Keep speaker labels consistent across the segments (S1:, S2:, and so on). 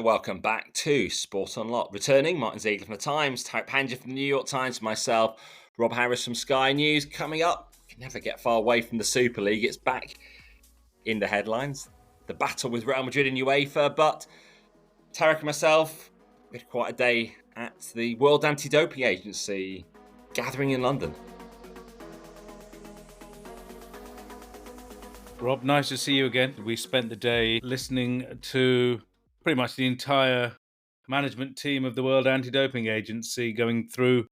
S1: Welcome back to Sport Unlocked. Returning, Martyn Ziegler from The Times, Tariq Panja from The New York Times, myself, Rob Harris from Sky News. Coming up, you can never get far away from the Super League. It's back in the headlines. The battle with Real Madrid and UEFA. But Tariq and myself, we had quite a day at the World Anti-Doping Agency gathering in London.
S2: Rob, nice to see you again. We spent the day listening to pretty much the entire management team of the World Anti-Doping Agency going through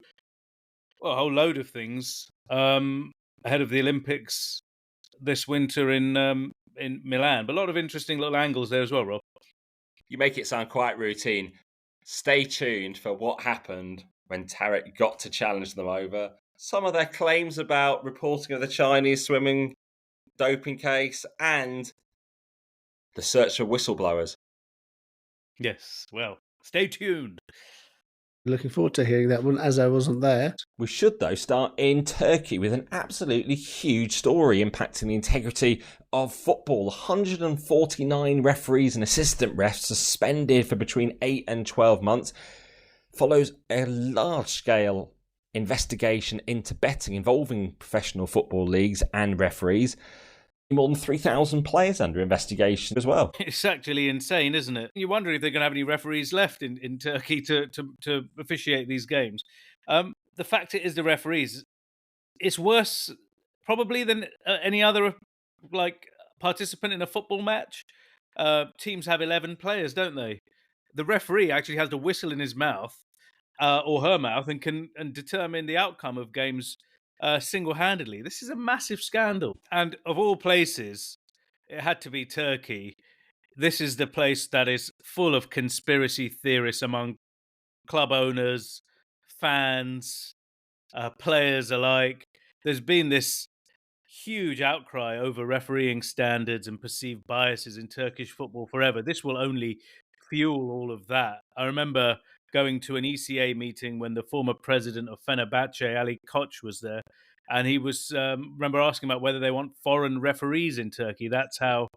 S2: a whole load of things ahead of the Olympics this winter in Milan. But a lot of interesting little angles there as well, Rob.
S1: You make it sound quite routine. Stay tuned for what happened when Tariq got to challenge them over some of their claims about reporting of the Chinese swimming doping case and the search for whistleblowers.
S2: Yes, well, stay tuned.
S3: Looking forward to hearing that one, as I wasn't there.
S1: We should, though, start in Turkey with an absolutely huge story impacting the integrity of football. 149 referees and assistant refs suspended for between 8 and 12 months. Follows a large-scale investigation into betting involving professional football leagues and referees. More than 3,000 players under investigation as well.
S2: It's actually insane, isn't it? You wonder if they're going to have any referees left in Turkey to officiate these games. The fact is, the referees, it's worse probably than any other participant in a football match. Teams have 11 players, don't they? The referee actually has the whistle in his mouth or her mouth and can determine the outcome of games single-handedly. This is a massive scandal. And of all places, it had to be Turkey. This is the place that is full of conspiracy theorists among club owners, fans, players alike. There's been this huge outcry over refereeing standards and perceived biases in Turkish football forever. This will only fuel all of that. I remember going to an ECA meeting when the former president of Fenerbahce, Ali Koç, was there, and he was remember asking about whether they want foreign referees in Turkey. That's how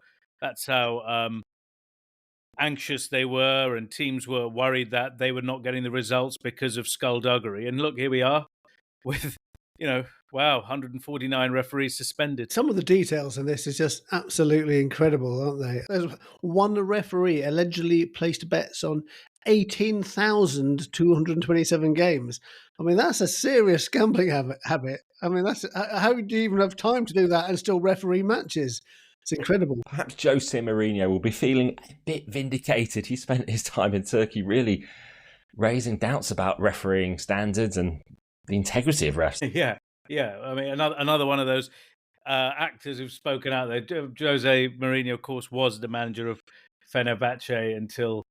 S2: anxious they were, and teams were worried that they were not getting the results because of skullduggery. And look, here we are with 149 referees suspended.
S3: Some of the details in this is just absolutely incredible, aren't they? There's one referee allegedly placed bets on 18,227 games. I mean, that's a serious gambling habit. I mean, how do you even have time to do that and still referee matches? It's incredible.
S1: Perhaps Jose Mourinho will be feeling a bit vindicated. He spent his time in Turkey really raising doubts about refereeing standards and the integrity of refs.
S2: Yeah. I mean, another one of those actors who've spoken out there. Jose Mourinho, of course, was the manager of Fenerbahce until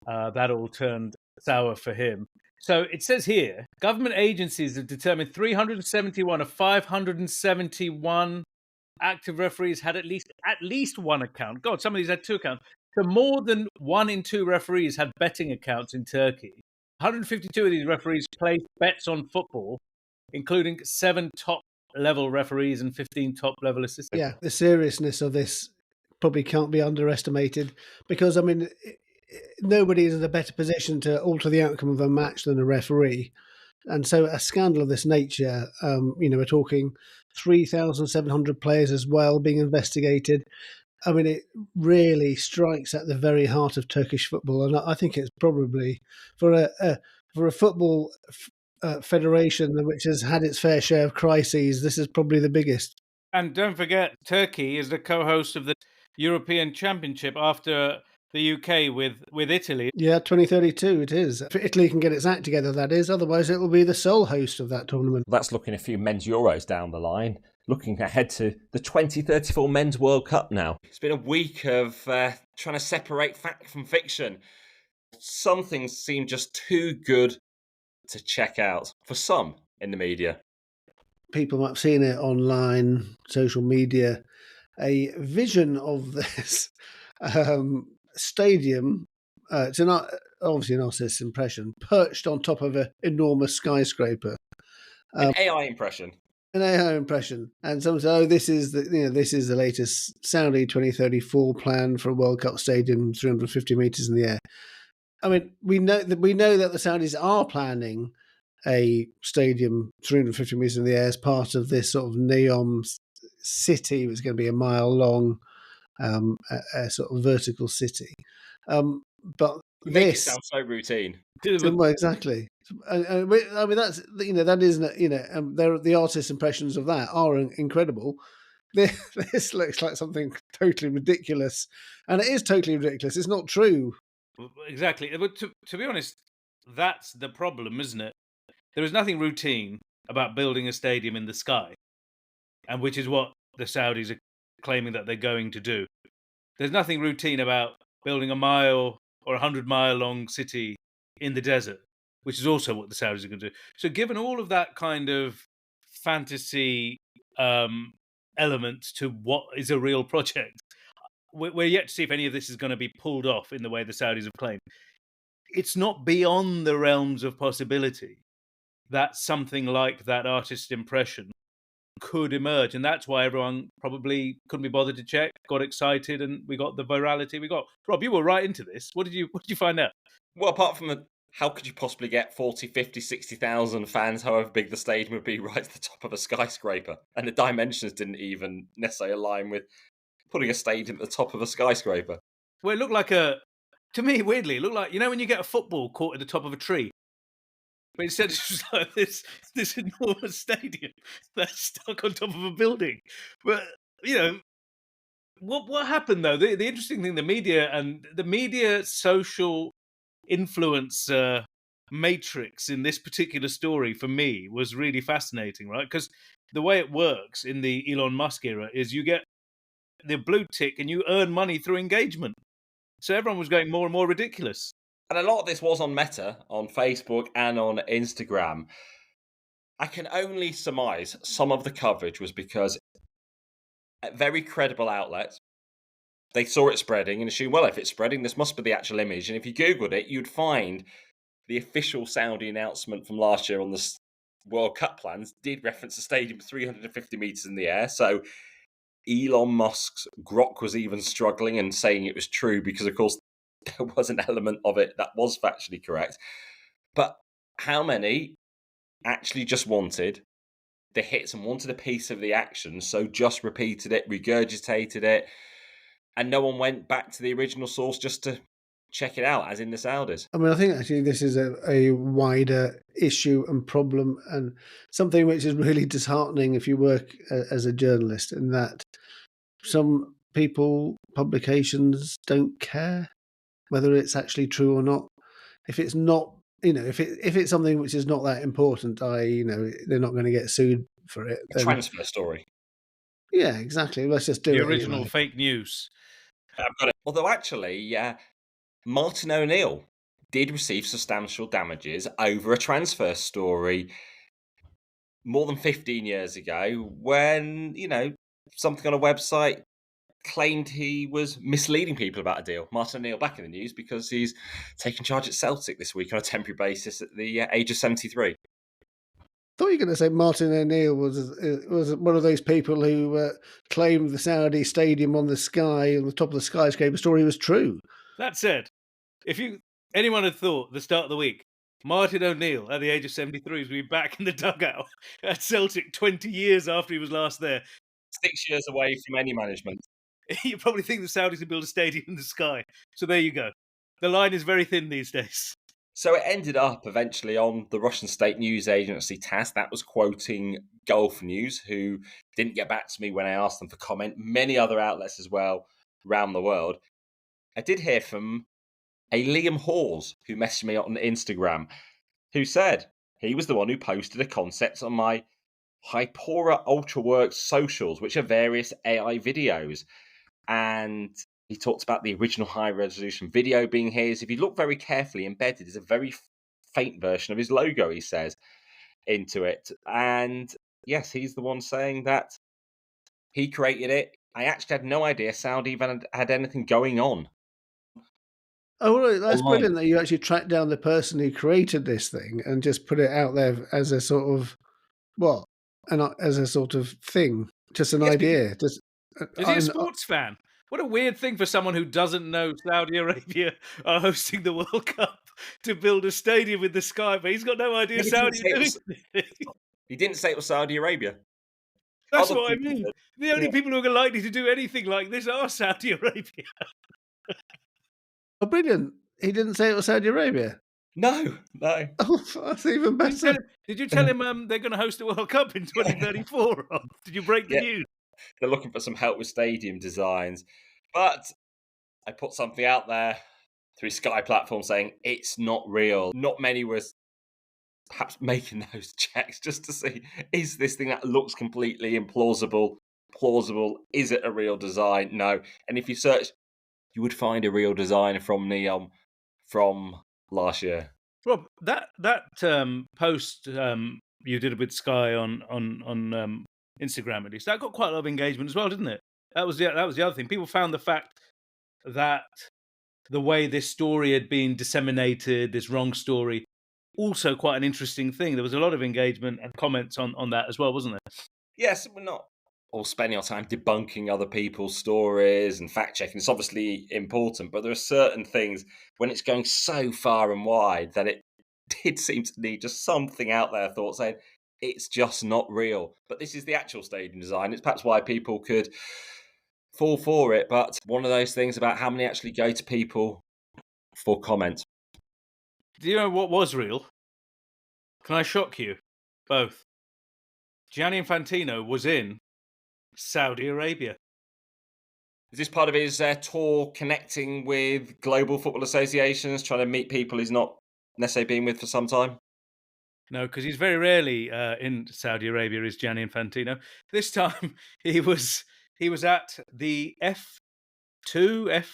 S2: that all turned sour for him. So it says here, government agencies have determined 371 of 571 active referees had at least one account. God, some of these had two accounts. So more than 1 in 2 referees had betting accounts in Turkey. 152 of these referees placed bets on football, including 7 top-level referees and 15 top-level assistants.
S3: Yeah, the seriousness of this probably can't be underestimated because, I mean, nobody is in a better position to alter the outcome of a match than a referee. And so a scandal of this nature, we're talking 3,700 players as well being investigated. I mean, it really strikes at the very heart of Turkish football. And I think it's probably, for a football federation which has had its fair share of crises, this is probably the biggest.
S2: And don't forget, Turkey is the co-host of the European Championship after the UK with Italy.
S3: Yeah, 2032 it is. If Italy can get its act together, that is. Otherwise, it will be the sole host of that tournament.
S1: That's looking a few men's Euros down the line. Looking ahead to the 2034 Men's World Cup now. It's been a week of trying to separate fact from fiction. Some things seem just too good to check out for some in the media.
S3: People might have seen it online, social media. A vision of this stadium, it's obviously an artist's impression, perched on top of an enormous skyscraper.
S1: An AI impression.
S3: An AI impression, and someone said, "Oh, this is the latest Saudi 2034 plan for a World Cup stadium, 350 meters in the air." I mean, we know that the Saudis are planning a stadium 350 meters in the air as part of this sort of NEOM city. It was going to be a mile long, a sort of vertical city. But
S1: You make it sound so routine.
S3: Well, exactly. I mean, that's, that isn't, the artist's impressions of that are incredible. This looks like something totally ridiculous, and it is totally ridiculous. It's not true.
S2: Exactly. But to be honest, that's the problem, isn't it? There is nothing routine about building a stadium in the sky, and which is what the Saudis are claiming that they're going to do. There's nothing routine about building a mile or 100-mile long city in the desert, which is also what the Saudis are going to do. So given all of that kind of fantasy element to what is a real project, we're yet to see if any of this is going to be pulled off in the way the Saudis have claimed. It's not beyond the realms of possibility that something like that artist's impression could emerge, and that's why everyone probably couldn't be bothered to check, got excited, and we got the virality we got. Rob, you were right into this. What did you find out?
S1: Well, apart from how could you possibly get 40, 50, 60,000 fans, however big the stadium would be, right to the top of a skyscraper? And the dimensions didn't even necessarily align with putting a stadium at the top of a skyscraper.
S2: Well, it looked like to me, weirdly, it looked like, when you get a football caught at the top of a tree, but instead it's just like this enormous stadium that's stuck on top of a building. But, what happened, though? The interesting thing, the media social influence matrix in this particular story, for me, was really fascinating, right? Because the way it works in the Elon Musk era is you get the blue tick and you earn money through engagement. So everyone was going more and more ridiculous.
S1: And a lot of this was on Meta, on Facebook and on Instagram. I can only surmise some of the coverage was because very credible outlets, they saw it spreading and assumed, well, if it's spreading, this must be the actual image. And if you Googled it, you'd find the official Saudi announcement from last year on the World Cup plans did reference a stadium 350 meters in the air. So Elon Musk's grok was even struggling and saying it was true because, of course, there was an element of it that was factually correct. But how many actually just wanted the hits and wanted a piece of the action, so just repeated it, regurgitated it, and no one went back to the original source just to check it out, as in the Saudis?
S3: I mean, I think actually this is a wider issue and problem, and something which is really disheartening if you work as a journalist, in that some people, publications, don't care whether it's actually true or not. If it's not, if it's something which is not that important, they're not going to get sued for it.
S1: A transfer story.
S3: Yeah, exactly. Let's just do
S2: the
S3: it.
S2: The original fake news.
S1: I've got it. Although actually, Martyn O'Neill did receive substantial damages over a transfer story more than 15 years ago when, something on a website claimed he was misleading people about a deal. Martyn O'Neill back in the news because he's taken charge at Celtic this week on a temporary basis at the age of 73.
S3: I thought you were going to say Martyn O'Neill was one of those people who claimed the Saudi stadium on the sky, on the top of the skyscraper story was true.
S2: That said, if anyone had thought the start of the week, Martyn O'Neill at the age of 73 is going to be back in the dugout at Celtic 20 years after he was last there.
S1: 6 years away from any management.
S2: You probably think the Saudis can build a stadium in the sky. So there you go. The line is very thin these days.
S1: So it ended up eventually on the Russian state news agency TASS. That was quoting Gulf News, who didn't get back to me when I asked them for comment. Many other outlets as well around the world. I did hear from a Liam Hawes, who messaged me on Instagram, who said he was the one who posted a concept on my Hypora UltraWorks socials, which are various AI videos. And he talked about the original high-resolution video being his. If you look very carefully, embedded is a very faint version of his logo, he says, into it. And yes, he's the one saying that he created it. I actually had no idea Saudi even had anything going on.
S3: Oh, well, that's brilliant that you actually tracked down the person who created this thing and just put it out there as a sort of, as a sort of thing, just an idea.
S2: Is he a sports fan? What a weird thing for someone who doesn't know Saudi Arabia are hosting the World Cup to build a stadium in the sky, but he's got no idea Saudi are doing anything.
S1: He didn't say it was Saudi Arabia.
S2: That's
S1: Other
S2: what I
S1: people
S2: mean.
S1: did.
S2: The only people who are likely to do anything like this are Saudi Arabia.
S3: Oh, brilliant. He didn't say it was Saudi Arabia.
S1: No.
S3: Oh, that's even better.
S2: Did you tell him they're going to host the World Cup in 2034? Did you break the news?
S1: They're looking for some help with stadium designs. But I put something out there through Sky platform saying it's not real. Not many was perhaps making those checks just to see, is this thing that looks completely implausible plausible? Is it a real design? No. And if you search, you would find a real design from NEOM from last year.
S2: Rob, that post you did with Sky on Instagram, at least, that got quite a lot of engagement as well, didn't it? That was the other thing. People found the fact that the way this story had been disseminated, this wrong story, also quite an interesting thing. There was a lot of engagement and comments on that as well, wasn't there?
S1: Yes, we're not all spending our time debunking other people's stories and fact checking. It's obviously important, but there are certain things when it's going so far and wide that it did seem to need just something out there thought saying it's just not real. But this is the actual stadium design. It's perhaps why people could fall for it, but one of those things about how many actually go to people for comment.
S2: Do you know what was real? Can I shock you both? Gianni Infantino was in Saudi Arabia.
S1: Is this part of his tour connecting with global football associations, trying to meet people he's not necessarily been with for some time?
S2: No, because he's very rarely in Saudi Arabia, is Gianni Infantino. This time he was at the FI,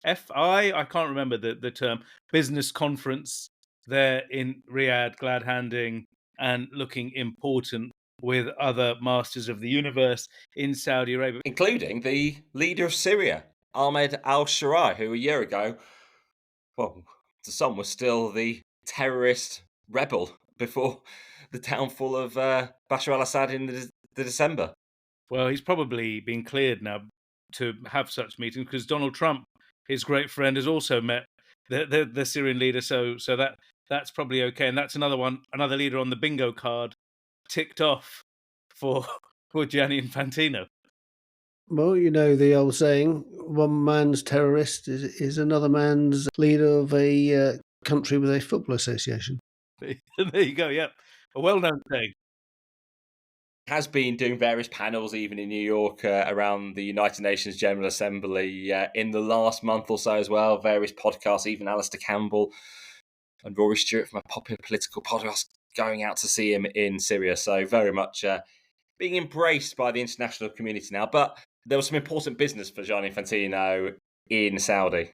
S2: I can't remember the term, business conference there in Riyadh, glad handing and looking important with other masters of the universe in Saudi Arabia.
S1: Including the leader of Syria, Ahmed al-Sharai, who a year ago, well, to some was still the terrorist rebel before the downfall of Bashar al-Assad in the December.
S2: Well, he's probably been cleared now to have such meetings because Donald Trump, his great friend, has also met the Syrian leader. So that's probably okay. And that's another leader on the bingo card ticked off for Gianni Infantino.
S3: Well, you know the old saying, one man's terrorist is another man's leader of a country with a football association.
S2: There you go, yep. A well-known saying.
S1: Has been doing various panels even in New York around the United Nations General Assembly in the last month or so as well. Various podcasts, even Alistair Campbell and Rory Stewart from a popular political podcast going out to see him in Syria. So very much being embraced by the international community now. But there was some important business for Gianni Infantino in Saudi.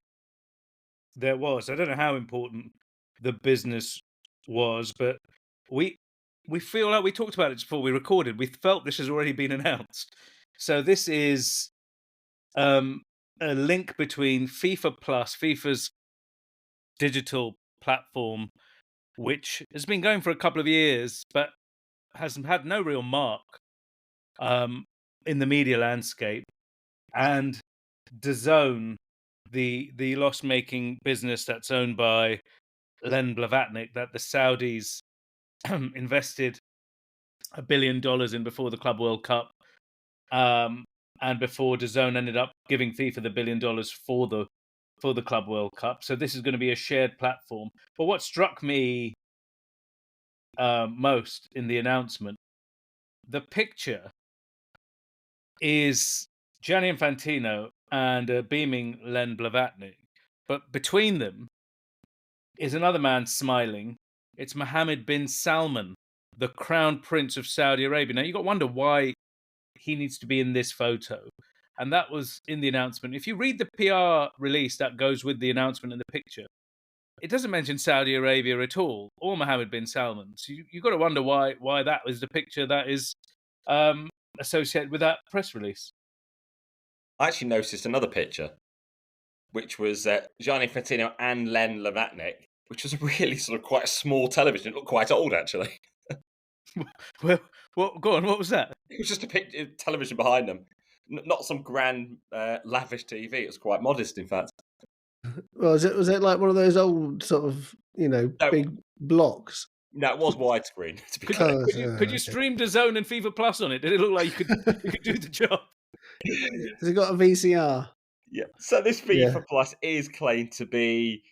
S2: There was. I don't know how important the business was, but we feel like we talked about it before we recorded. We felt this has already been announced. So this is a link between FIFA Plus, FIFA's digital platform, which has been going for a couple of years, but has had no real mark in the media landscape, and DAZN, the loss-making business that's owned by Len Blavatnik, that the Saudis invested $1 billion in before the Club World Cup, and before DAZN ended up giving FIFA the $1 billion for the Club World Cup. So this is going to be a shared platform. But what struck me most in the announcement, the picture is Gianni Infantino and a beaming Len Blavatnik, but between them is another man smiling. It's Mohammed bin Salman, the Crown Prince of Saudi Arabia. Now, you've got to wonder why he needs to be in this photo. And that was in the announcement. If you read the PR release that goes with the announcement and the picture, it doesn't mention Saudi Arabia at all, or Mohammed bin Salman. So you've got to wonder why that was the picture that is associated with that press release.
S1: I actually noticed another picture, which was Gianni Infantino and Len Blavatnik, which was really sort of quite a small television. It looked quite old, actually.
S2: Well, go on. What was that?
S1: It was just a picture, television behind them. Not some grand, lavish TV. It was quite modest, in fact.
S3: Well, was it like one of those old sort of,
S1: No,
S3: big blocks?
S1: no, it was widescreen, to be
S2: Could
S1: clear.
S2: you
S3: Oh,
S2: could you could you
S3: okay.
S2: stream DAZN and FIFA Plus on it? Did it look like you could do the job?
S3: Has it got a VCR?
S1: Yeah. So this
S3: Yeah.
S1: FIFA Plus is claimed to be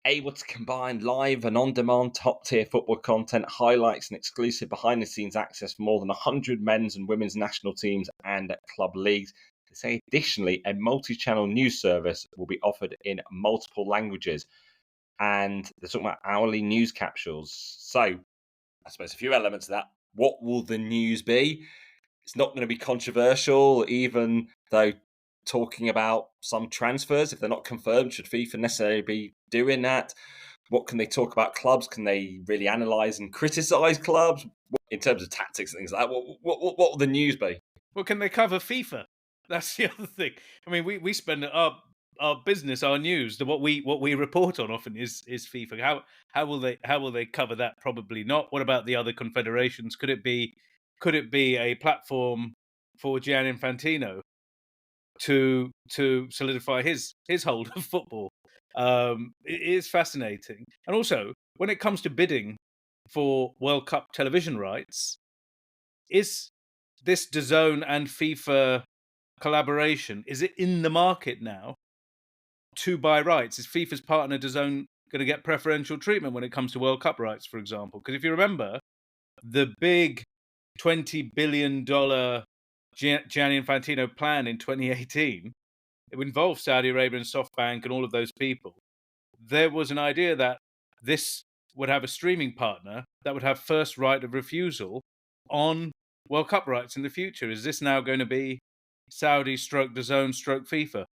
S1: able to combine live and on-demand top-tier football content, highlights, and exclusive behind-the-scenes access for more than 100 men's and women's national teams and club leagues. They say additionally, a multi-channel news service will be offered in multiple languages, and they're talking about hourly news capsules. So, I suppose a few elements of that. What will the news be? It's not going to be controversial, even though talking about some transfers, if they're not confirmed, should FIFA necessarily be doing that? What can they talk about clubs? Can they really analyse and criticise clubs in terms of tactics and things like that? What will the news be?
S2: Well, can they cover FIFA? That's the other thing. I mean, we spend our business, our news, what we report on often is FIFA. How will they cover that? Probably not. What about the other confederations? Could it be a platform for Gianni Infantino to solidify his hold of football? It is fascinating, and also when it comes to bidding for World Cup television rights, is this DAZN and FIFA collaboration, is it in the market now to buy rights? Is FIFA's partner DAZN going to get preferential treatment when it comes to World Cup rights, for example? Because if you remember, the big $20 billion Gianni Infantino plan in 2018, it involved Saudi Arabia and SoftBank and all of those people. There was an idea that this would have a streaming partner that would have first right of refusal on World Cup rights in the future. Is this now going to be Saudi stroke DAZN stroke FIFA?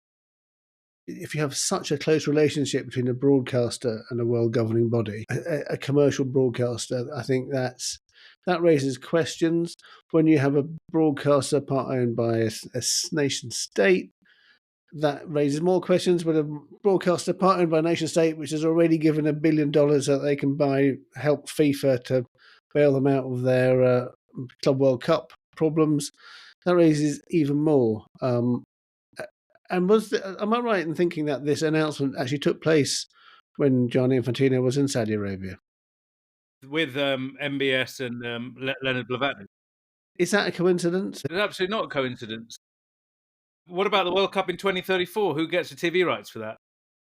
S3: If you have such a close relationship between a broadcaster and a world governing body, a commercial broadcaster, I think that raises questions. When you have a broadcaster part owned by a nation state, that raises more questions. With a broadcaster part owned by a nation state which has already given $1 billion that they can help FIFA to bail them out of their Club World Cup problems, that raises even more. And am I right in thinking that this announcement actually took place when Gianni Infantino was in Saudi Arabia?
S2: With MBS and Leonard Blavatnik.
S3: Is that a coincidence?
S2: It's absolutely not a coincidence. What about the World Cup in 2034? Who gets the TV rights for that?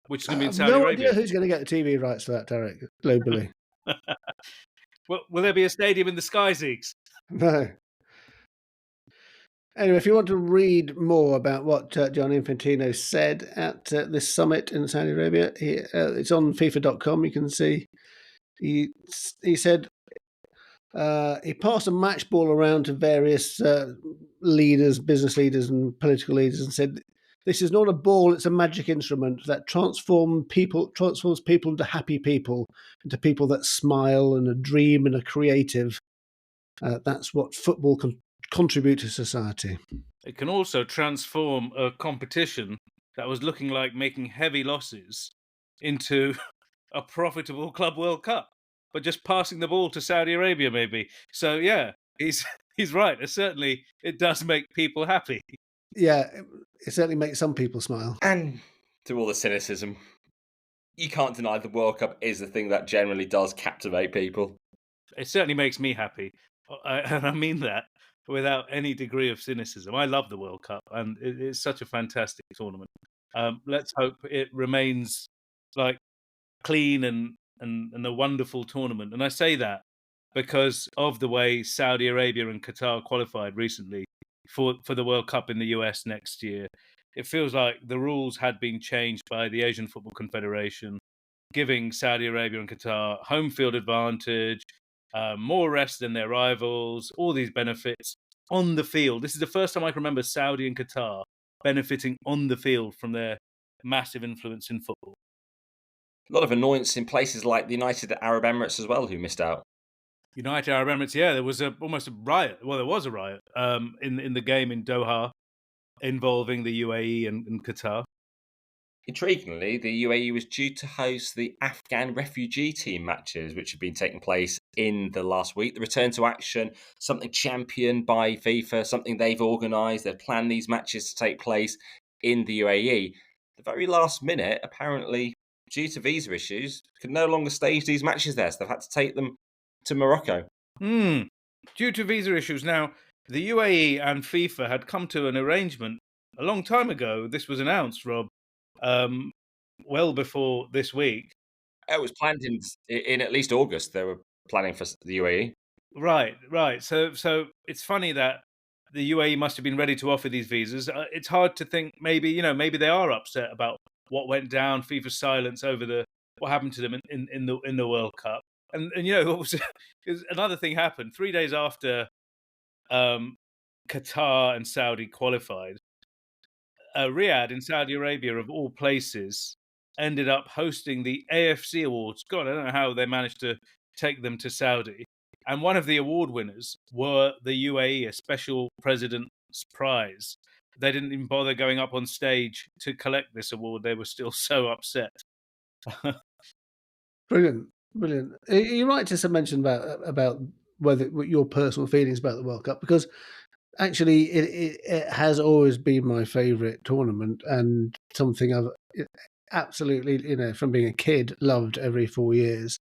S2: Which is going to be in Saudi Arabia.
S3: No idea who's going to get the TV rights for that, Tariq, globally.
S2: Well, will there be a stadium in the sky, Zeeks?
S3: No. Anyway, if you want to read more about what Gianni Infantino said at this summit in Saudi Arabia, it's on FIFA.com. You can see he said he passed a match ball around to various leaders, business leaders and political leaders, and said, "This is not a ball, it's a magic instrument that transforms people into happy people, into people that smile and a dream and are creative. That's what football can contribute to society."
S2: It can also transform a competition that was looking like making heavy losses into a profitable Club World Cup, but just passing the ball to Saudi Arabia, maybe. So yeah, he's right. It does make people happy.
S3: Yeah, it certainly makes some people smile.
S1: And to all the cynicism, you can't deny the World Cup is the thing that generally does captivate people.
S2: It certainly makes me happy, and I mean that without any degree of cynicism. I love the World Cup, and it's such a fantastic tournament. Let's hope it remains like clean and a wonderful tournament. And I say that because of the way Saudi Arabia and Qatar qualified recently for the World Cup in the US next year. It feels like the rules had been changed by the Asian Football Confederation, giving Saudi Arabia and Qatar home field advantage, more rest than their rivals, all these benefits on the field. This is the first time I can remember Saudi and Qatar benefiting on the field from their massive influence in football.
S1: A lot of annoyance in places like the United Arab Emirates as well, who missed out.
S2: United Arab Emirates, yeah, there was almost a riot. Well, there was a riot in the game in Doha involving the UAE and Qatar.
S1: Intriguingly, the UAE was due to host the Afghan refugee team matches, which had been taking place in the last week. The return to action, something championed by FIFA, something they've organised. They've planned these matches to take place in the UAE. The very last minute, apparently, due to visa issues, could no longer stage these matches there, so they've had to take them to Morocco.
S2: Due to visa issues. Now, the UAE and FIFA had come to an arrangement a long time ago. This was announced, Rob, well before this week.
S1: It was planned in at least August. They were planning for the UAE.
S2: Right. So it's funny that the UAE must have been ready to offer these visas. It's hard to think maybe they are upset about what went down, FIFA's silence over what happened to them in the World Cup. And what was another thing happened 3 days after Qatar and Saudi qualified. Riyadh in Saudi Arabia, of all places, ended up hosting the AFC Awards. God, I don't know how they managed to take them to Saudi. And one of the award winners were the UAE, a special president's prize. They didn't even bother going up on stage to collect this award. They were still so upset.
S3: Brilliant. You're right to mention about whether your personal feelings about the World Cup, because actually it has always been my favourite tournament and something I've absolutely, from being a kid, loved every 4 years.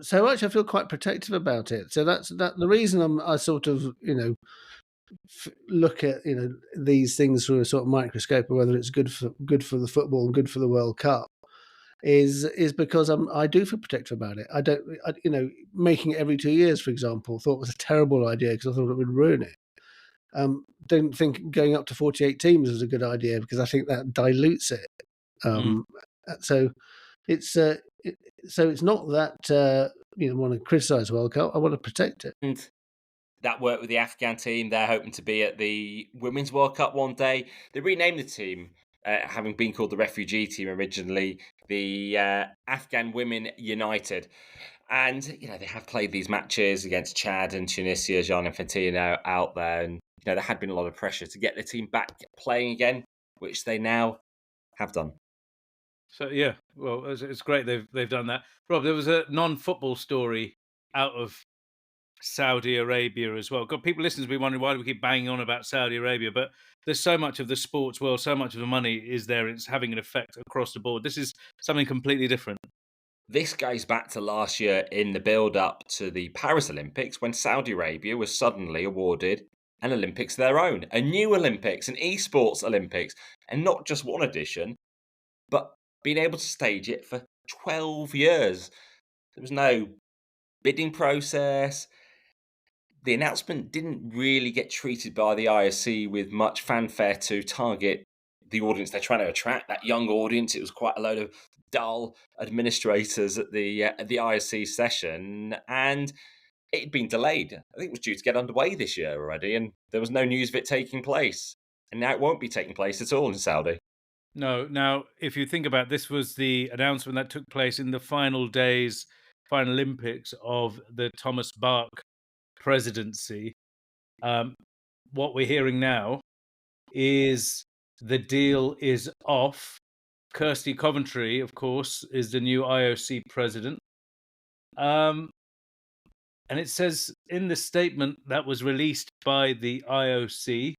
S3: So actually I feel quite protective about it. So that's the reason I sort of, look at these things through a sort of microscope, or whether it's good for the football and good for the World Cup, is because I do feel protective about it. Making it every 2 years, for example, thought was a terrible idea because I thought it would ruin it. Don't think going up to 48 teams was a good idea because I think that dilutes it. So it's not that want to criticise World Cup. I want to protect it.
S1: And that worked with the Afghan team. They're hoping to be at the Women's World Cup one day. They renamed the team, having been called the refugee team originally, the Afghan Women United. And, they have played these matches against Chad and Tunisia, Jean Infantino out there. And, there had been a lot of pressure to get the team back playing again, which they now have done.
S2: So, yeah, well, it's great they've done that. Rob, there was a non-football story out of Saudi Arabia as well. God, people listening to me wondering why do we keep banging on about Saudi Arabia, but there's so much of the sports world, so much of the money is there. It's having an effect across the board. This is something completely different.
S1: This goes back to last year in the build-up to the Paris Olympics, when Saudi Arabia was suddenly awarded an Olympics of their own, a new Olympics, an esports Olympics, and not just one edition, but being able to stage it for 12 years. There was no bidding process. The announcement didn't really get treated by the IOC with much fanfare to target the audience they're trying to attract, that young audience. It was quite a load of dull administrators at the IOC session, and it'd been delayed. I think it was due to get underway this year already, and there was no news of it taking place. And now it won't be taking place at all in Saudi.
S2: No. Now, if you think about this, was the announcement that took place in the final days, final Olympics of the Thomas Bach presidency. What we're hearing now is the deal is off. Kirsty Coventry, of course, is the new IOC president. And it says in the statement that was released by the IOC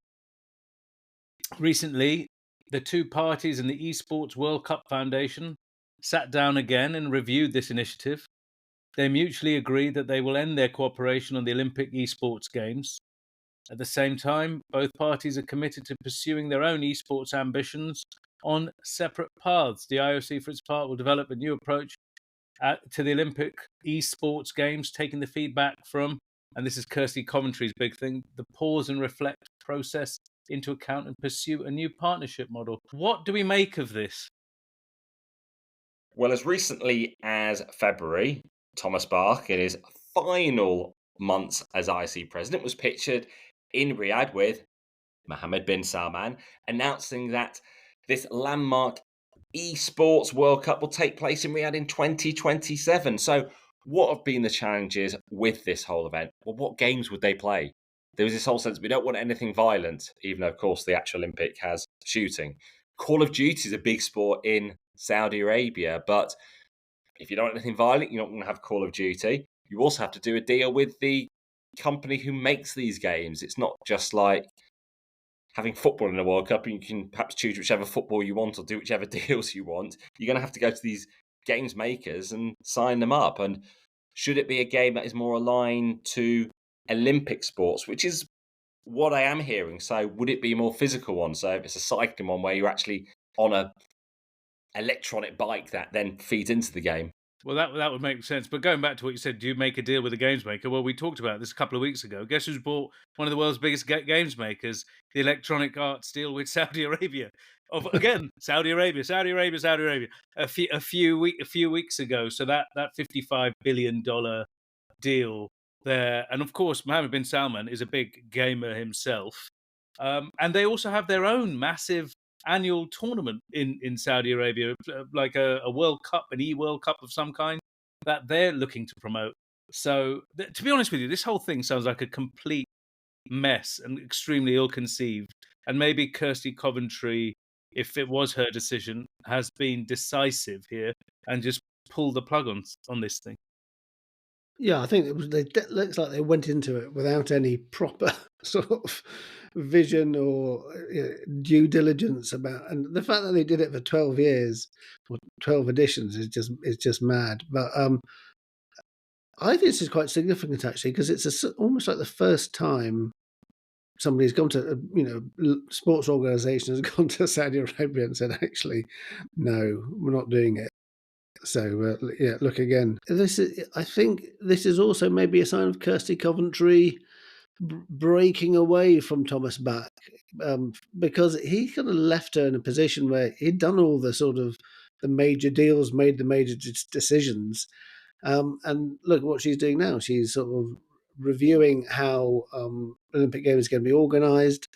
S2: recently, the two parties and the Esports World Cup Foundation sat down again and reviewed this initiative. They mutually agreed that they will end their cooperation on the Olympic esports games. At the same time, both parties are committed to pursuing their own esports ambitions on separate paths. The IOC, for its part, will develop a new approach to the Olympic esports games, taking the feedback from, and this is Kirsty Coventry's big thing, the pause and reflect process into account and pursue a new partnership model. What do we make of this?
S1: Well, as recently as February, Thomas Bach, in his final months as IOC president, was pictured in Riyadh with Mohammed bin Salman, announcing that this landmark esports World Cup will take place in Riyadh in 2027. So what have been the challenges with this whole event? Well, what games would they play? There was this whole sense we don't want anything violent, even though, of course, the actual Olympic has shooting. Call of Duty is a big sport in Saudi Arabia, but if you don't want anything violent, you're not going to have Call of Duty. You also have to do a deal with the company who makes these games. It's not just like having football in the World Cup, and you can perhaps choose whichever football you want or do whichever deals you want. You're going to have to go to these games makers and sign them up. And should it be a game that is more aligned to Olympic sports, which is what I am hearing? So would it be a more physical one? So if it's a cycling one where you're actually on a electronic bike that then feeds into the game?
S2: Well, that would make sense. But going back to what you said, do you make a deal with a games maker? Well, we talked about this a couple of weeks ago. Guess who's bought one of the world's biggest games makers? The Electronic Arts deal with Saudi Arabia. Again, Saudi Arabia. A few weeks ago. So that $55 billion deal there, and of course, Mohammed bin Salman is a big gamer himself, and they also have their own massive annual tournament in Saudi Arabia, like a World Cup, an eWorld Cup of some kind that they're looking to promote. So, to be honest with you, this whole thing sounds like a complete mess and extremely ill-conceived. And maybe Kirsty Coventry, if it was her decision, has been decisive here and just pulled the plug on this thing.
S3: Yeah, I think it looks like they went into it without any proper sort of vision or due diligence about, and the fact that they did it for 12 years or 12 editions is just mad. But I think this is quite significant actually, because it's almost like the first time somebody's gone to, sports organisation has gone to Saudi Arabia and said, actually, no, we're not doing it. So look again. I think this is also maybe a sign of Kirsty Coventry breaking away from Thomas Bach, because he kind of left her in a position where he'd done all the sort of the major deals, made the major decisions, and look what she's doing now. She's sort of reviewing how Olympic Games are going to be organised.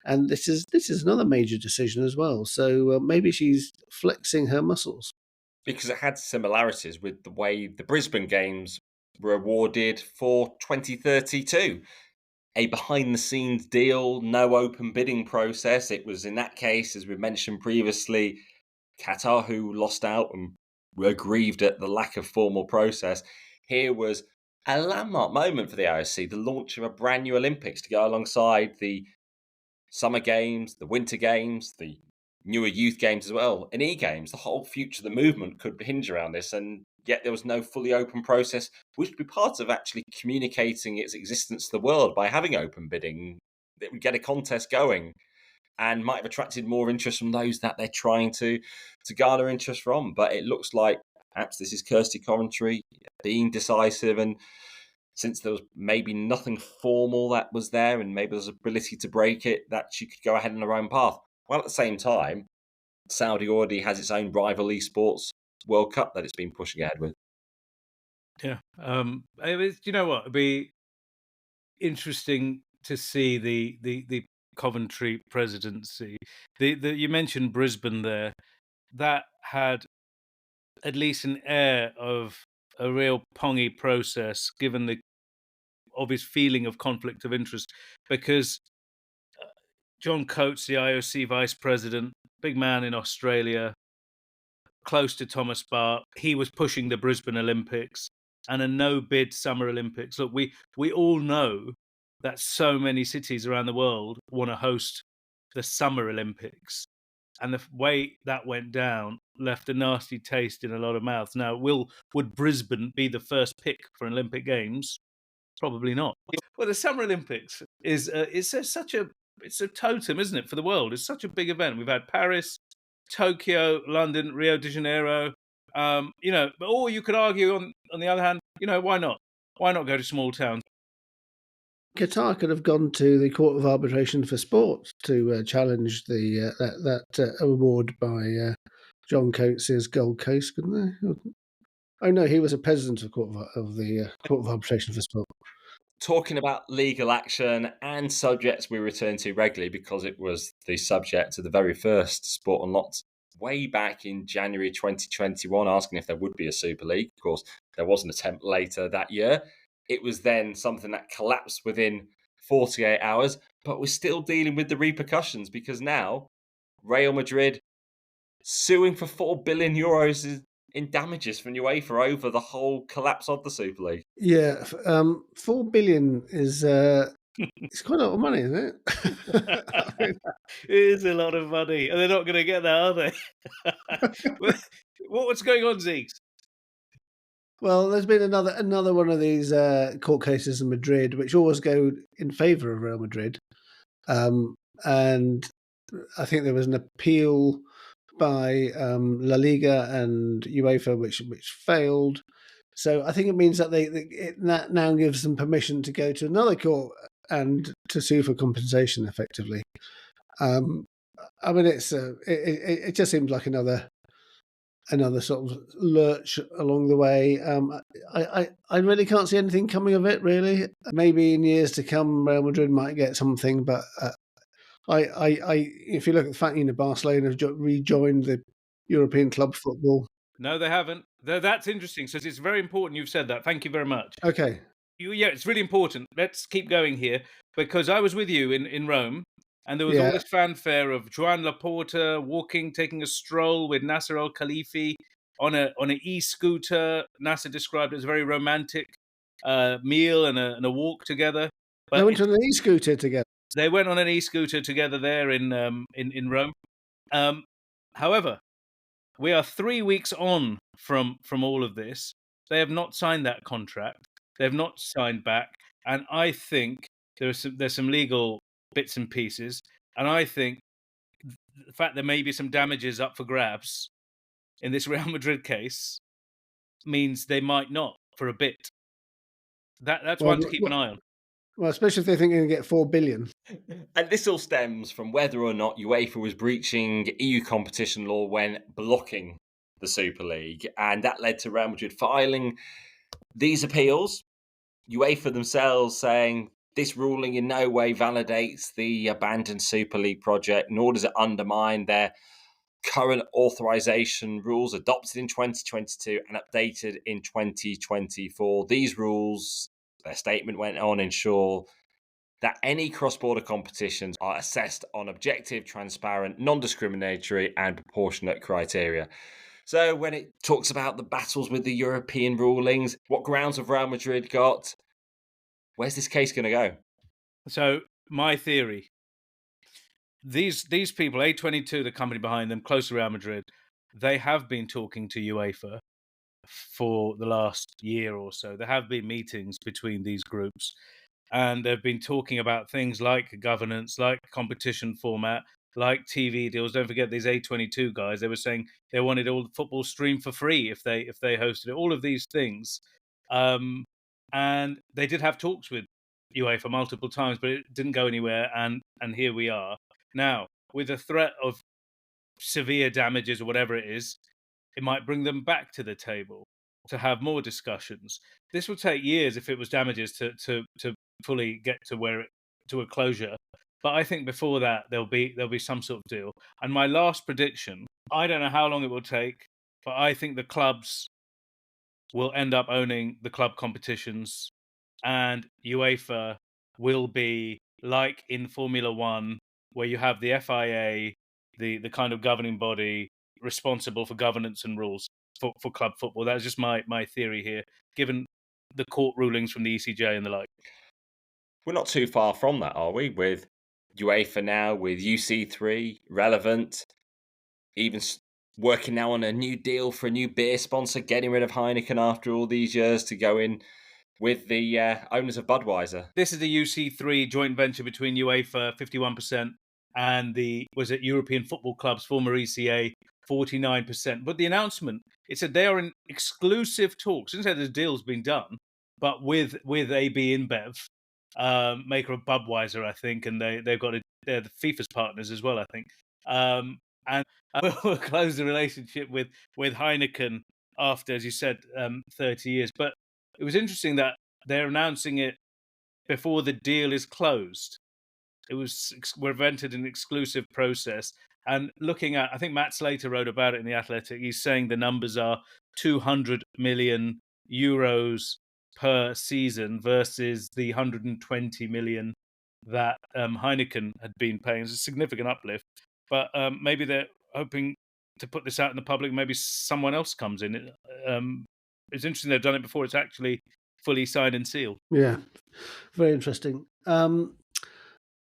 S3: And this is another major decision as well. So maybe she's flexing her muscles.
S1: Because it had similarities with the way the Brisbane Games were awarded for 2032. A behind-the-scenes deal, no open bidding process. It was, in that case, as we mentioned previously, Qatar who lost out and were aggrieved at the lack of formal process. Here was a landmark moment for the IOC, the launch of a brand new Olympics to go alongside the Summer Games, the Winter Games, the newer youth games as well, and e-games. The whole future of the movement could hinge around this, and yet there was no fully open process, which would be part of actually communicating its existence to the world by having open bidding. It would get a contest going and might have attracted more interest from those that they're trying to garner interest from. But it looks like perhaps this is Kirsty Coventry being decisive, and since there was maybe nothing formal that was there and maybe there's ability to break it, that she could go ahead on her own path. Well, at the same time, Saudi already has its own rival esports World Cup that it's been pushing ahead with.
S2: Yeah. You know what? It'd be interesting to see the Coventry presidency. You mentioned Brisbane there. That had at least an air of a real pongy process, given the obvious feeling of conflict of interest, because John Coates, the IOC vice president, big man in Australia, close to Thomas Bach, he was pushing the Brisbane Olympics and a no-bid Summer Olympics. Look, we all know that so many cities around the world want to host the Summer Olympics, and the way that went down left a nasty taste in a lot of mouths. Now, would Brisbane be the first pick for an Olympic Games? Probably not. Well, the Summer Olympics is such a totem, isn't it, for the world? It's such a big event. We've had Paris, Tokyo, London, Rio de Janeiro. Or you could argue on the other hand, why not? Why not go to small towns?
S3: Qatar could have gone to the Court of Arbitration for Sport to challenge that award by John Coates' Gold Coast, couldn't they? Oh no, he was a president of the Court of Arbitration for Sport.
S1: Talking about legal action and subjects we return to regularly because it was the subject of the very first Sport Unlocked way back in January 2021, asking if there would be a Super League. Of course, there was an attempt later that year. It was then something that collapsed within 48 hours, but we're still dealing with the repercussions because now Real Madrid suing for €4 billion in damages from UEFA over the whole collapse of the Super League.
S3: Yeah, 4 billion is it's quite a lot of money, isn't it? I mean,
S2: It is a lot of money, and they're not going to get that, are they? What's going on, Zeeks?
S3: well, there's been another one of these court cases in Madrid, which always go in favour of Real Madrid, and I think there was an appeal by La Liga and UEFA, which failed. So I think it means that that now gives them permission to go to another court and to sue for compensation, effectively. I mean, it just seems like another sort of lurch along the way. I really can't see anything coming of it. Really, maybe in years to come, Real Madrid might get something, but if you look at the fact, Barcelona have rejoined the European club football.
S2: No, they haven't. That's interesting. So it's very important you've said that. Thank you very much.
S3: Okay.
S2: Yeah, it's really important. Let's keep going here, because I was with you in Rome, and there was all this fanfare of Joan Laporta taking a stroll with Nasser Al Khalifi on an e-scooter. Nasser described it as a very romantic meal and a walk together. But
S3: they went on an e-scooter together.
S2: They went on an e-scooter together there in Rome. However, we are 3 weeks on from all of this. They have not signed that contract. They have not signed back, and I think there's some legal bits and pieces, and I think the fact there may be some damages up for grabs in this Real Madrid case means they might not for a bit. That's one to keep an eye on.
S3: Well, especially if they think they're going to get 4 billion.
S1: And this all stems from whether or not UEFA was breaching EU competition law when blocking the Super League. And that led to Real Madrid filing these appeals. UEFA themselves saying this ruling in no way validates the abandoned Super League project, nor does it undermine their current authorization rules adopted in 2022 and updated in 2024. These rules, their statement went on, ensure that any cross-border competitions are assessed on objective, transparent, non-discriminatory and proportionate criteria. So when it talks about the battles with the European rulings, what grounds have Real Madrid got? Where's this case going to go?
S2: So my theory, these people, A22, the company behind them, close to Real Madrid, they have been talking to UEFA for the last year or so. There have been meetings between these groups, and they've been talking about things like governance, like competition format, like TV deals. Don't forget these A22 guys. They were saying they wanted all the football streamed for free if they hosted it. All of these things, and they did have talks with UEFA multiple times, but it didn't go anywhere. And here we are now with a threat of severe damages or whatever it is. It might bring them back to the table to have more discussions. This would take years if it was damages to fully get to a closure. But I think before that there'll be some sort of deal. And my last prediction, I don't know how long it will take, but I think the clubs will end up owning the club competitions, and UEFA will be like in Formula One, where you have the FIA, the kind of governing body responsible for governance and rules for club football. That's just my theory here, given the court rulings from the ECJ and the like.
S1: We're not too far from that, are we? With UEFA now, with UC3 relevant, even working now on a new deal for a new beer sponsor, getting rid of Heineken after all these years to go in with the owners of Budweiser.
S2: This is the UC3 joint venture between UEFA, 51%, and the European Football Clubs, former ECA, 49%. But the announcement, it said they are in exclusive talks. It didn't say the deal's been done, but with AB InBev, maker of Budweiser, I think, and they're the FIFA's partners as well, I think. And we'll close the relationship with Heineken after, as you said, 30 years. But it was interesting that they're announcing it before the deal is closed. We've entered an exclusive process. And looking at, I think Matt Slater wrote about it in The Athletic, he's saying the numbers are 200 million euros per season versus the 120 million that Heineken had been paying. It's a significant uplift. But maybe they're hoping to put this out in the public. Maybe someone else comes in. It's interesting they've done it before it's actually fully signed and sealed.
S3: Yeah, very interesting.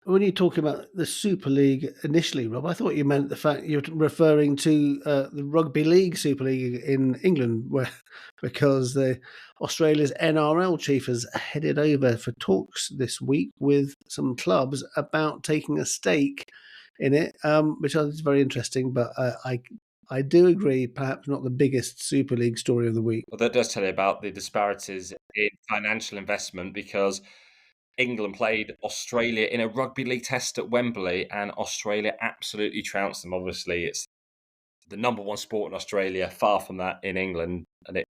S3: When you're talking about the Super League initially, Rob, I thought you meant the fact you're referring to the Rugby League Super League in England, where because the Australia's NRL chief has headed over for talks this week with some clubs about taking a stake in it, which I think is very interesting. But I do agree, perhaps not the biggest Super League story of the week.
S1: Well, that does tell you about the disparities in financial investment, because England played Australia in a rugby league test at Wembley, and Australia absolutely trounced them. Obviously, it's the number one sport in Australia, far from that in England, and it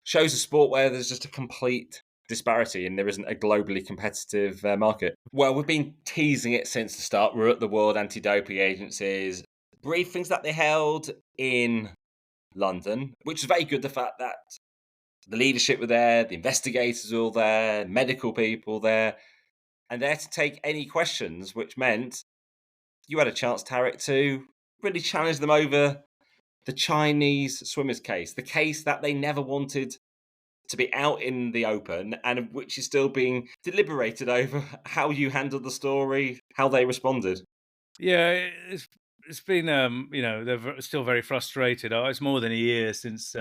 S1: shows a sport where there's just a complete disparity and there isn't a globally competitive market. Well, we've been teasing it since the start. We're at the World Anti-Doping Agency's briefings that they held in London, which is very good. The fact that the leadership were there, the investigators were all there, medical people there, and there to take any questions, which meant you had a chance, Tariq, to really challenge them over the Chinese swimmers case, the case that they never wanted to be out in the open, and of which is still being deliberated over how you handled the story, how they responded.
S2: Yeah, it's been they're still very frustrated. It's more than a year since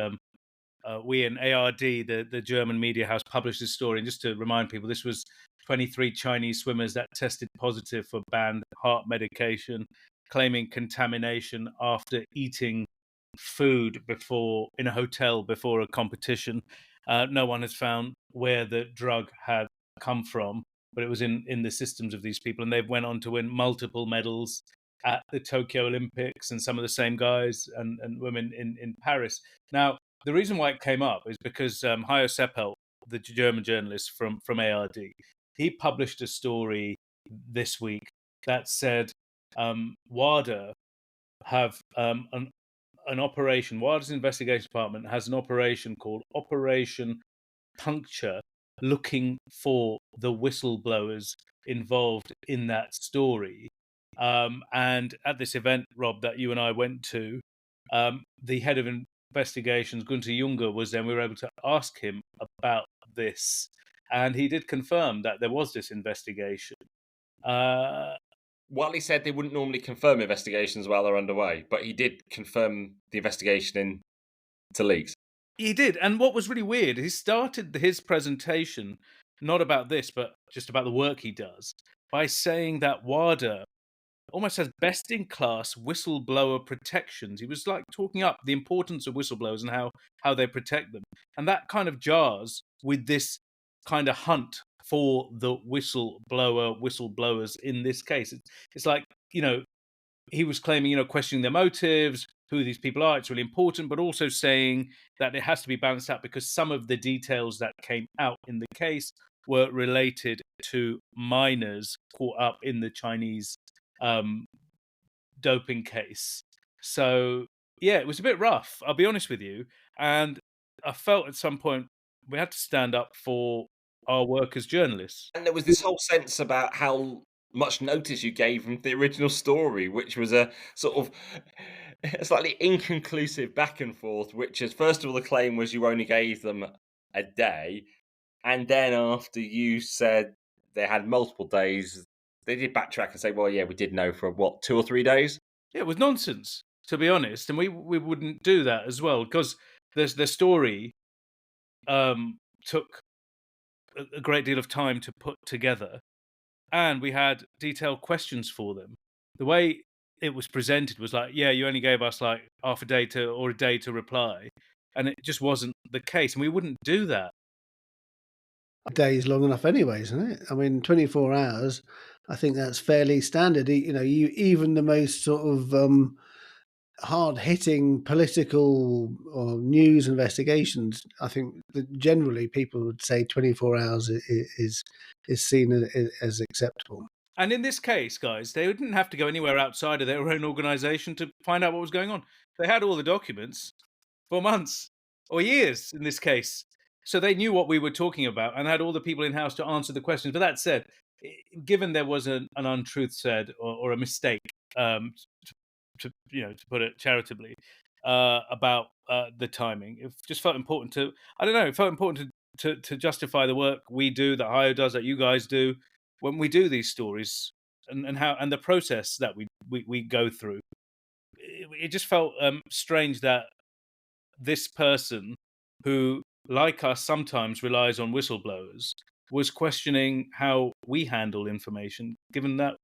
S2: we and ARD, the German media house, published this story. And just to remind people, this was 23 Chinese swimmers that tested positive for banned heart medication, claiming contamination after eating food in a hotel before a competition. No one has found where the drug had come from, but it was in the systems of these people. And they've went on to win multiple medals at the Tokyo Olympics, and some of the same guys and women in Paris. Now, the reason why it came up is because Hayo Seppelt, the German journalist from ARD, he published a story this week that said WADA have an operation. WADA's investigation department has an operation called Operation Puncture, looking for the whistleblowers involved in that story. And at this event, Rob, that you and I went to, the head of investigations, Gunther Junger, was there. We were able to ask him about this, and he did confirm that there was this investigation.
S1: While he said they wouldn't normally confirm investigations while they're underway, but he did confirm the investigation into leaks.
S2: He did, and what was really weird, he started his presentation not about this, but just about the work he does, by saying that WADA almost has best-in-class whistleblower protections. He was like talking up the importance of whistleblowers and how they protect them. And that kind of jars with this kind of hunt for the whistleblowers in this case. It's like, he was claiming, questioning their motives, who these people are. It's really important, but also saying that it has to be balanced out because some of the details that came out in the case were related to minors caught up in the Chinese doping case. So yeah, it was a bit rough, I'll be honest with you, and I felt at some point we had to stand up for our work as journalists.
S1: And there was this whole sense about how much notice you gave from the original story, which was a sort of a slightly inconclusive back and forth, which is, first of all, the claim was you only gave them a day, and then after you said they had multiple days, they did backtrack and say, well, yeah, we did know for, 2 or 3 days?
S2: Yeah, it was nonsense, to be honest, and we wouldn't do that as well, because the story took a great deal of time to put together, and we had detailed questions for them. The way it was presented was like, yeah, you only gave us like half a day or a day to reply, and it just wasn't the case, and we wouldn't do that.
S3: A day is long enough anyway, isn't it? I mean, 24 hours, I think that's fairly standard. You even the most sort of hard-hitting political or news investigations, I think that generally people would say 24 hours is seen as acceptable.
S2: And in this case, guys, they didn't have to go anywhere outside of their own organisation to find out what was going on. They had all the documents for months or years in this case. So they knew what we were talking about and had all the people in-house to answer the questions. But that said, given there was an untruth said or a mistake to put it charitably, about the timing. It just felt important to, I don't know, it felt important to justify the work we do, that Hayo does, that you guys do when we do these stories, and how, and the process that we go through. It just felt strange that this person, who, like us, sometimes relies on whistleblowers, was questioning how we handle information, given that,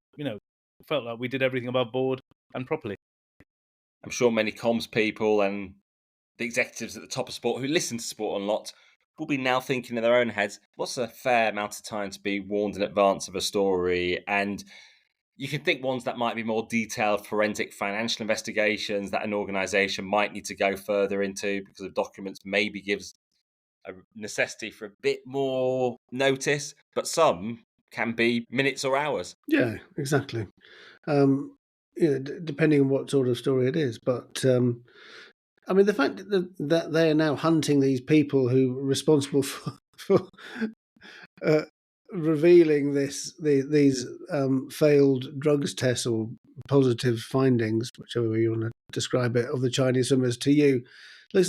S2: felt like we did everything above board and properly.
S1: I'm sure many comms people and the executives at the top of sport who listen to Sport Unlocked will be now thinking in their own heads, what's a fair amount of time to be warned in advance of a story? And you can think ones that might be more detailed forensic financial investigations that an organisation might need to go further into because of documents, maybe gives a necessity for a bit more notice, but some can be minutes or hours.
S3: Yeah, exactly. Depending on what sort of story it is. But I mean, the fact that they are now hunting these people who are responsible for revealing these failed drugs tests or positive findings, whichever way you want to describe it, of the Chinese swimmers to you,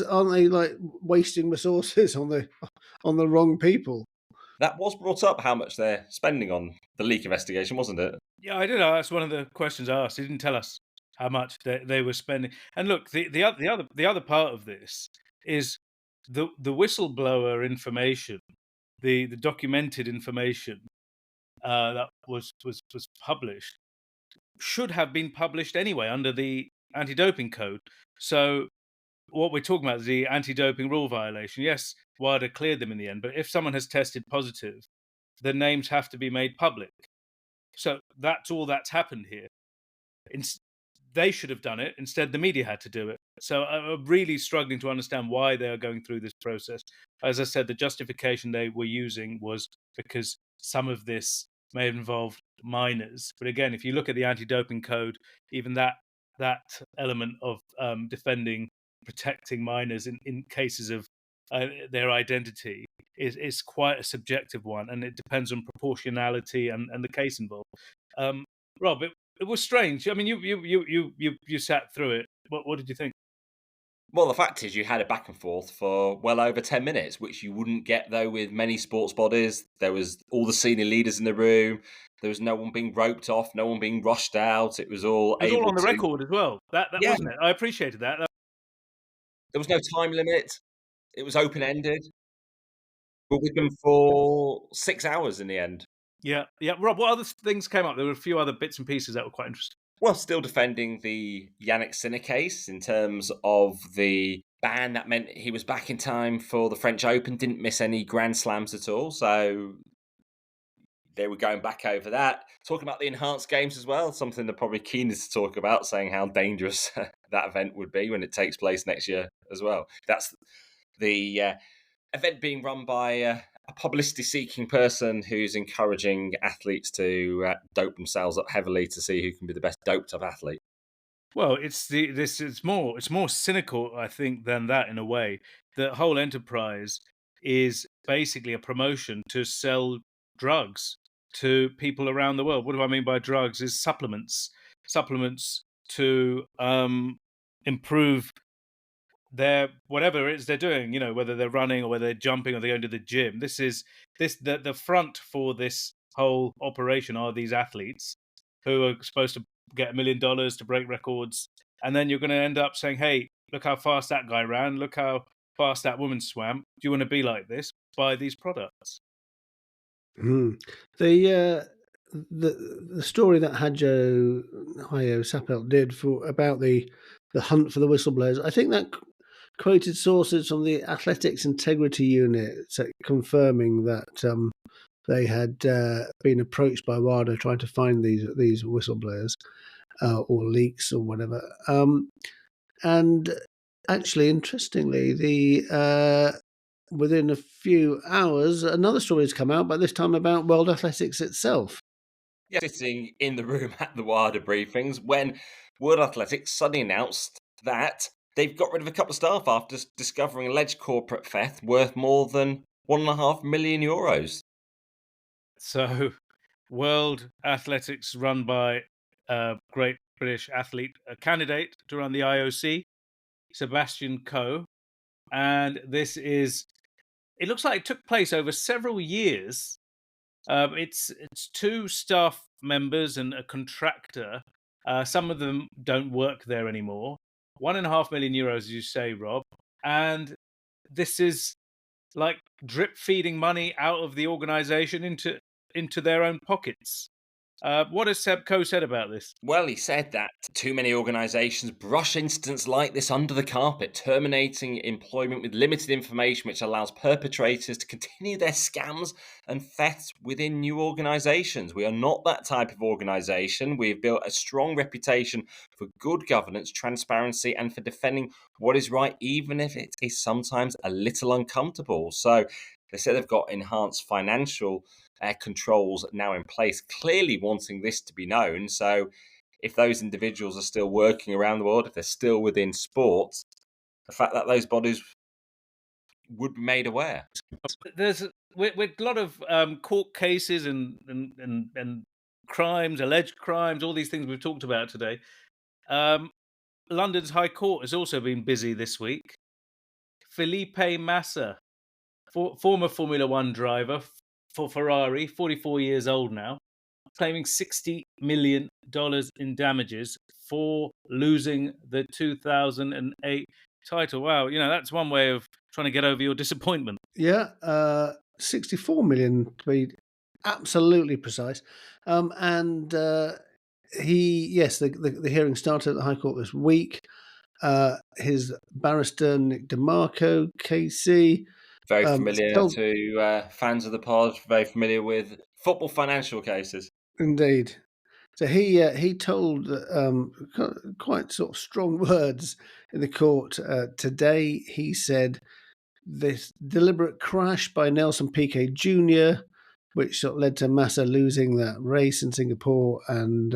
S3: aren't they like wasting resources on the wrong people?
S1: That was brought up, how much they're spending on the leak investigation, wasn't it?
S2: Yeah, I did ask one of the questions I asked. He didn't tell us how much they were spending. And look, the other part of this is the whistleblower information, the documented information that was published, should have been published anyway under the anti-doping code. So what we're talking about is the anti-doping rule violation. Yes, WADA cleared them in the end, but if someone has tested positive, the names have to be made public. So that's all that's happened here. They should have done it. Instead, the media had to do it. So I'm really struggling to understand why they are going through this process. As I said, the justification they were using was because some of this may have involved minors. But again, if you look at the anti-doping code, even that element of defending, protecting minors in cases of their identity is quite a subjective one, and it depends on proportionality and the case involved. Rob, it was strange. I mean, you sat through it. What did you think?
S1: Well, the fact is you had a back and forth for well over 10 minutes, which you wouldn't get, though, with many sports bodies. There was all the senior leaders in the room. There was no one being roped off, no one being rushed out. It was all
S2: on the record as well. That wasn't it. I appreciated that.
S1: There was no time limit. It was open-ended. But with them for 6 hours in the end.
S2: Yeah. Rob, what other things came up? There were a few other bits and pieces that were quite interesting.
S1: Well, still defending the Yannick Sinner case in terms of the ban. That meant he was back in time for the French Open, didn't miss any Grand Slams at all. So they were going back over that. Talking about the enhanced games as well, something they're probably keenest to talk about, saying how dangerous that event would be when it takes place next year as well. That's the event being run by a publicity-seeking person who's encouraging athletes to dope themselves up heavily to see who can be the best doped-up athlete.
S2: Well, it's more cynical, I think, than that in a way. The whole enterprise is basically a promotion to sell drugs to people around the world. What do I mean by drugs? Is supplements to improve their whatever it is they're doing, whether they're running or whether they're jumping or they're going to the gym. The front for this whole operation are these athletes who are supposed to get $1 million to break records, and then you're going to end up saying, hey, look how fast that guy ran, look how fast that woman swam. Do you want to be like this? Buy these products.
S3: The story that Hayo Sapelt did about the hunt for the whistleblowers, I think that quoted sources from the Athletics Integrity Unit confirming that they had been approached by WADA trying to find these whistleblowers or leaks or whatever. And actually, interestingly, within a few hours, another story has come out, but this time about World Athletics itself.
S1: Yeah, sitting in the room at the WADA briefings when World Athletics suddenly announced that they've got rid of a couple of staff after discovering alleged corporate theft worth more than €1.5 million.
S2: So, World Athletics, run by a great British athlete, a candidate to run the IOC, Sebastian Coe. And it looks like it took place over several years. It's two staff members and a contractor. Some of them don't work there anymore. €1.5 million, as you say, Rob. And this is like drip feeding money out of the organisation into their own pockets. What has Seb Coe said about this?
S1: Well, he said that too many organisations brush incidents like this under the carpet, terminating employment with limited information, which allows perpetrators to continue their scams and thefts within new organisations. We are not that type of organisation. We have built a strong reputation for good governance, transparency, and for defending what is right, even if it is sometimes a little uncomfortable. So they said they've got enhanced financial controls now in place, clearly wanting this to be known. So if those individuals are still working around the world, if they're still within sports, the fact that those bodies would be made aware.
S2: There's with a lot of court cases and crimes, alleged crimes, all these things we've talked about today. London's High Court has also been busy this week. Felipe Massa, former Formula One driver for Ferrari, 44 years old now, claiming $60 million in damages for losing the 2008 title. Wow, that's one way of trying to get over your disappointment.
S3: Yeah, 64 million to be absolutely precise. The hearing started at the High Court this week. His barrister, Nick DeMarco, KC.
S1: Very familiar to fans of the pod, very familiar with football financial cases.
S3: Indeed. So he told quite sort of strong words in the court today. He said this deliberate crash by Nelson Piquet Jr., which sort of led to Massa losing that race in Singapore and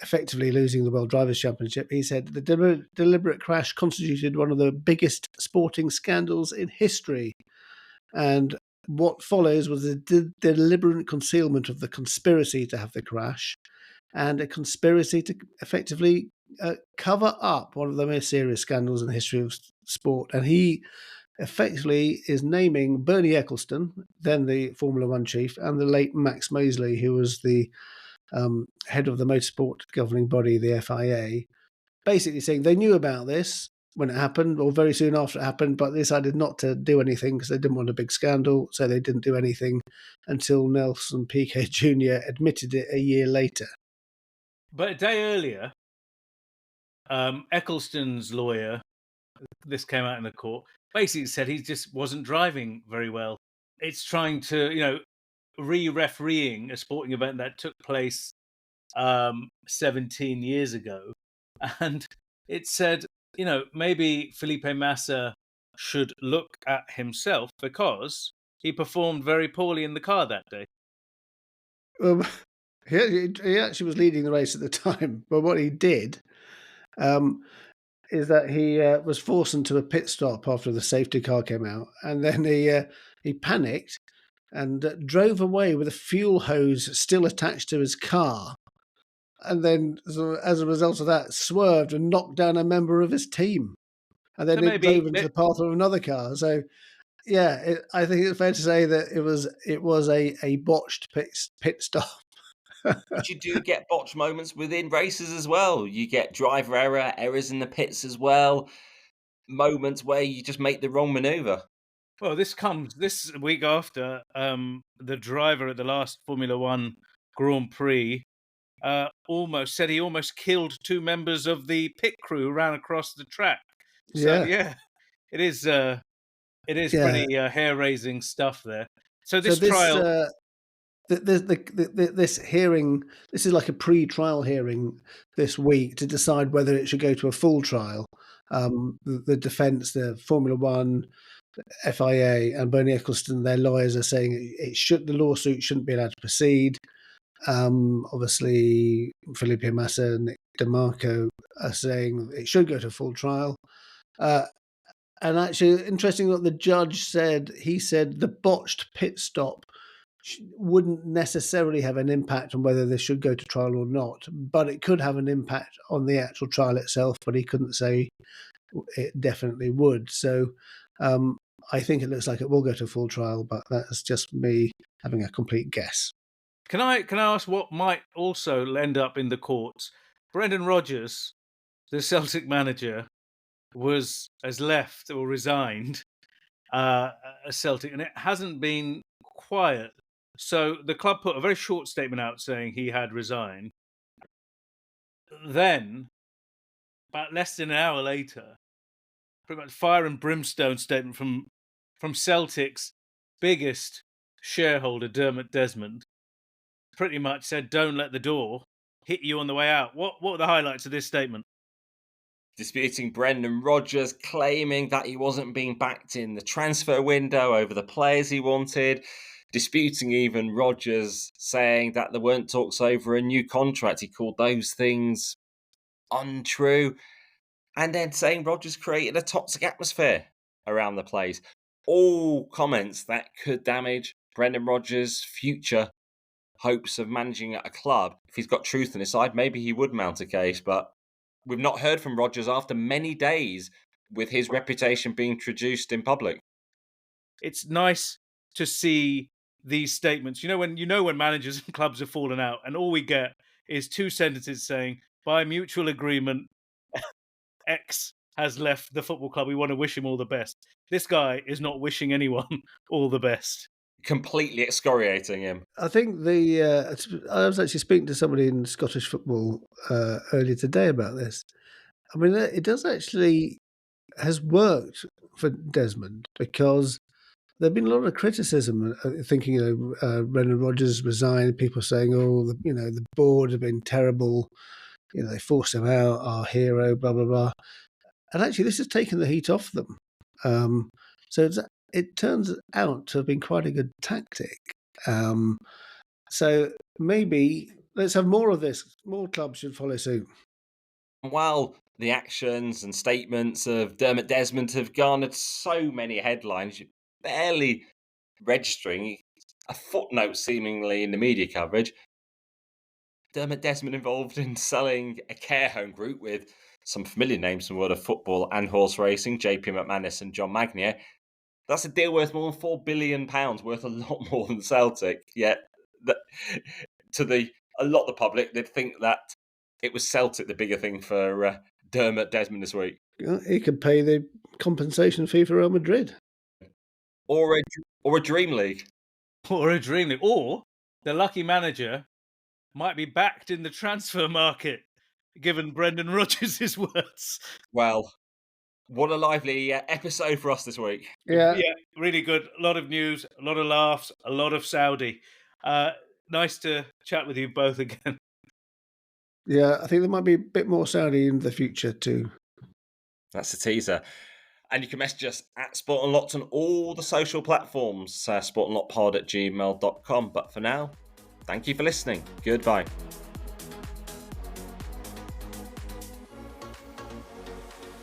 S3: effectively losing the World Drivers' Championship. He said the deliberate crash constituted one of the biggest sporting scandals in history. And what follows was the deliberate concealment of the conspiracy to have the crash and a conspiracy to effectively cover up one of the most serious scandals in the history of sport. And he effectively is naming Bernie Ecclestone, then the Formula One chief, and the late Max Mosley, who was the head of the motorsport governing body, the FIA, basically saying they knew about this when it happened or very soon after it happened, but they decided not to do anything because they didn't want a big scandal. So they didn't do anything until Nelson Piquet Jr. admitted it a year later.
S2: But a day earlier, Ecclestone's lawyer, this came out in the court, basically said he just wasn't driving very well. It's trying to, re-refereeing a sporting event that took place 17 years ago. And it said, maybe Felipe Massa should look at himself because he performed very poorly in the car that day.
S3: He actually was leading the race at the time, but what he did is that he was forced into a pit stop after the safety car came out, and then he panicked and drove away with a fuel hose still attached to his car, and then as a result of that swerved and knocked down a member of his team, and then it drove into the path of another car. So yeah, I think it's fair to say that it was a botched pit stop.
S1: But you do get botched moments within races as well. You get driver errors in the pits as well, moments where you just make the wrong maneuver.
S2: Well, this comes this week after the driver at the last Formula One Grand Prix almost killed two members of the pit crew who ran across the track. So yeah it is pretty hair-raising stuff there. So this trial.
S3: This hearing, this is like a pre-trial hearing this week to decide whether it should go to a full trial. The defence, the Formula One, the FIA, and Bernie Ecclestone, their lawyers are saying the lawsuit shouldn't be allowed to proceed. Obviously, Felipe Massa and Nick DeMarco are saying it should go to full trial. And actually, interesting what the judge said. He said the botched pit stop wouldn't necessarily have an impact on whether this should go to trial or not, but it could have an impact on the actual trial itself, but he couldn't say it definitely would. So I think it looks like it will go to full trial, but that's just me having a complete guess.
S2: Can I ask what might also end up in the courts? Brendan Rodgers, the Celtic manager, has left or resigned as Celtic, and it hasn't been quiet. So the club put a very short statement out saying he had resigned. Then, about less than an hour later, pretty much fire and brimstone statement from Celtic's biggest shareholder, Dermot Desmond, pretty much said, "Don't let the door hit you on the way out." What were the highlights of this statement?
S1: Disputing Brendan Rodgers, claiming that he wasn't being backed in the transfer window over the players he wanted. Disputing even Rodgers saying that there weren't talks over a new contract. He called those things untrue. And then saying Rodgers created a toxic atmosphere around the place. All comments that could damage Brendan Rodgers' future hopes of managing at a club. If he's got truth on his side, maybe he would mount a case, but we've not heard from Rodgers after many days with his reputation being traduced in public.
S2: It's nice to see these statements. When managers and clubs have fallen out, and all we get is two sentences saying, "By mutual agreement, X has left the football club. We want to wish him all the best." This guy is not wishing anyone all the best.
S1: Completely excoriating him.
S3: I think I was actually speaking to somebody in Scottish football earlier today about this. I mean, it does actually has worked for Desmond, because there've been a lot of criticism, thinking, Brendan Rodgers resigned, people saying, "Oh, the board have been terrible, they forced him out, our hero, blah blah blah." And actually, this has taken the heat off them. So it turns out to have been quite a good tactic. So maybe let's have more of this. More clubs should follow suit.
S1: While the actions and statements of Dermot Desmond have garnered so many headlines, you're barely registering a footnote seemingly in the media coverage. Dermot Desmond involved in selling a care home group with some familiar names from the world of football and horse racing, JP McManus and John Magnier. That's a deal worth more than £4 billion, worth a lot more than Celtic. Yet, a lot of the public, they'd think that it was Celtic the bigger thing for Dermot Desmond this week.
S3: He could pay the compensation fee for Real Madrid.
S1: Or a Dream League.
S2: Or a Dream League. Or the lucky manager might be backed in the transfer market, given Brendan Rodgers' words.
S1: Well, what a lively episode for us this week.
S3: Yeah,
S2: really good. A lot of news, a lot of laughs, a lot of Saudi. Nice to chat with you both again.
S3: Yeah, I think there might be a bit more Saudi in the future too.
S1: That's a teaser. And you can message us at Sport Unlocked on all the social platforms, sportunlockedpod@gmail.com. But for now, thank you for listening. Goodbye.